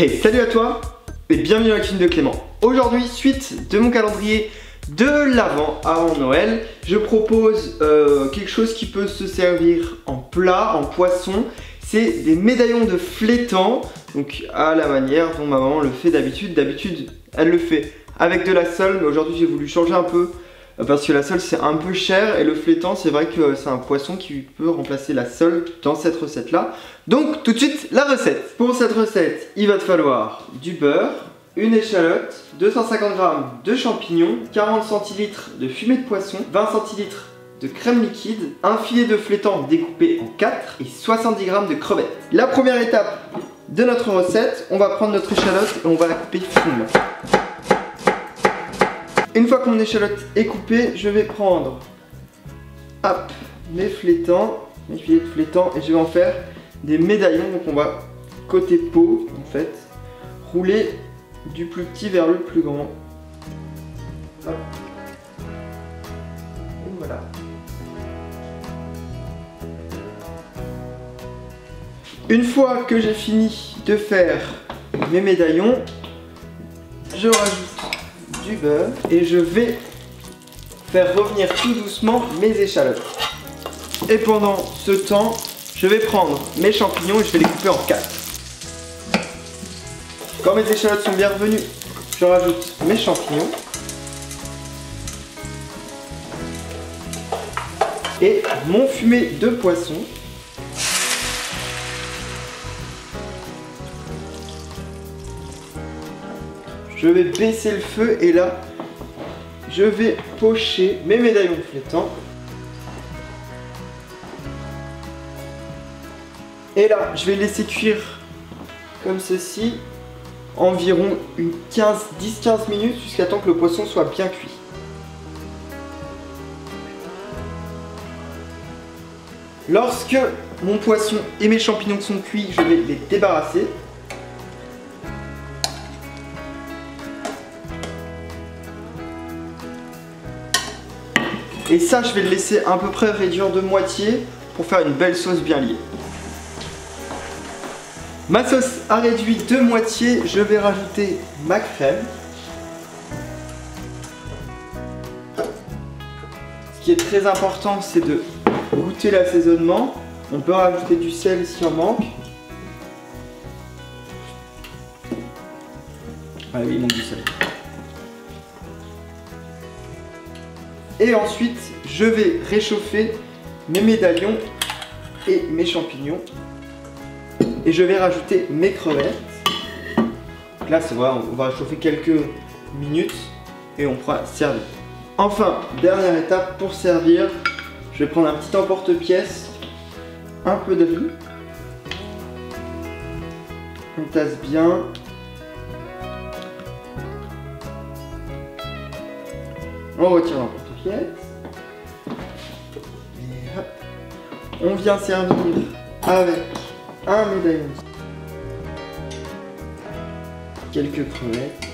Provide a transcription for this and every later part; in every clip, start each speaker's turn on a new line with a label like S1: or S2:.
S1: Hey, salut à toi et bienvenue dans la cuisine de Clément. Aujourd'hui, suite de mon calendrier de l'Avent avant Noël, je propose quelque chose qui peut se servir en plat, en poisson. C'est des médaillons de flétan, donc à la manière dont ma maman le fait d'habitude. D'habitude, elle le fait avec de la sole, mais aujourd'hui j'ai voulu changer un peu parce que la sole c'est un peu cher et le flétan c'est vrai que c'est un poisson qui peut remplacer la sole dans cette recette là. Donc tout de suite la recette. Pour cette recette il va te falloir du beurre, une échalote, 250 g de champignons, 40 centilitres de fumée de poisson, 20 centilitres de crème liquide, un filet de flétan découpé en 4 et 70 g de crevettes. La première étape de notre recette, on va prendre notre échalote et on va la couper finement. Une fois que mon échalote est coupée, je vais prendre mes flétans, mes filets de flétan et je vais en faire des médaillons. Donc on va côté peau en fait, rouler du plus petit vers le plus grand. Hop. Et voilà. Une fois que j'ai fini de faire mes médaillons, je rajoute du beurre et je vais faire revenir tout doucement mes échalotes. Et pendant ce temps, je vais prendre mes champignons et je vais les couper en 4. Quand mes échalotes sont bien revenues, je rajoute mes champignons et mon fumet de poisson. Je vais baisser le feu et là, je vais pocher mes médaillons de flétan. Et là, je vais laisser cuire comme ceci, environ une 10-15 minutes jusqu'à temps que le poisson soit bien cuit. Lorsque mon poisson et mes champignons sont cuits, je vais les débarrasser. Et ça, je vais le laisser à peu près réduire de moitié pour faire une belle sauce bien liée. Ma sauce a réduit de moitié, je vais rajouter ma crème. Ce qui est très important, c'est de goûter l'assaisonnement. On peut rajouter du sel si on manque. Ah oui, il manque du sel. Et ensuite, je vais réchauffer mes médaillons et mes champignons. Et je vais rajouter mes crevettes. Donc là, c'est vrai, on va réchauffer quelques minutes et on pourra servir. Enfin, dernière étape pour servir, je vais prendre un petit emporte-pièce, un peu de riz. On tasse bien. On retire l'emporte-pièce. Et hop. On vient servir avec un médaillon, quelques crevettes,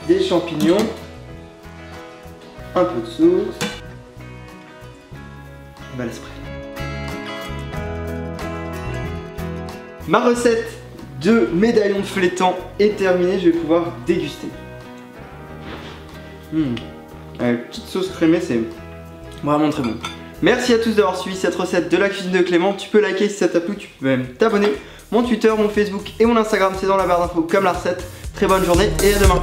S1: des champignons, un peu de sauce, et bah l'esprit. Ma recette de médaillons de flétan est terminée, je vais pouvoir déguster. Petite sauce crémée, c'est vraiment très bon. Merci à tous d'avoir suivi cette recette de la cuisine de Clément. Tu peux liker si ça t'a plu, tu peux même t'abonner. Mon Twitter, mon Facebook et mon Instagram, c'est dans la barre d'infos comme la recette. Très bonne journée et à demain.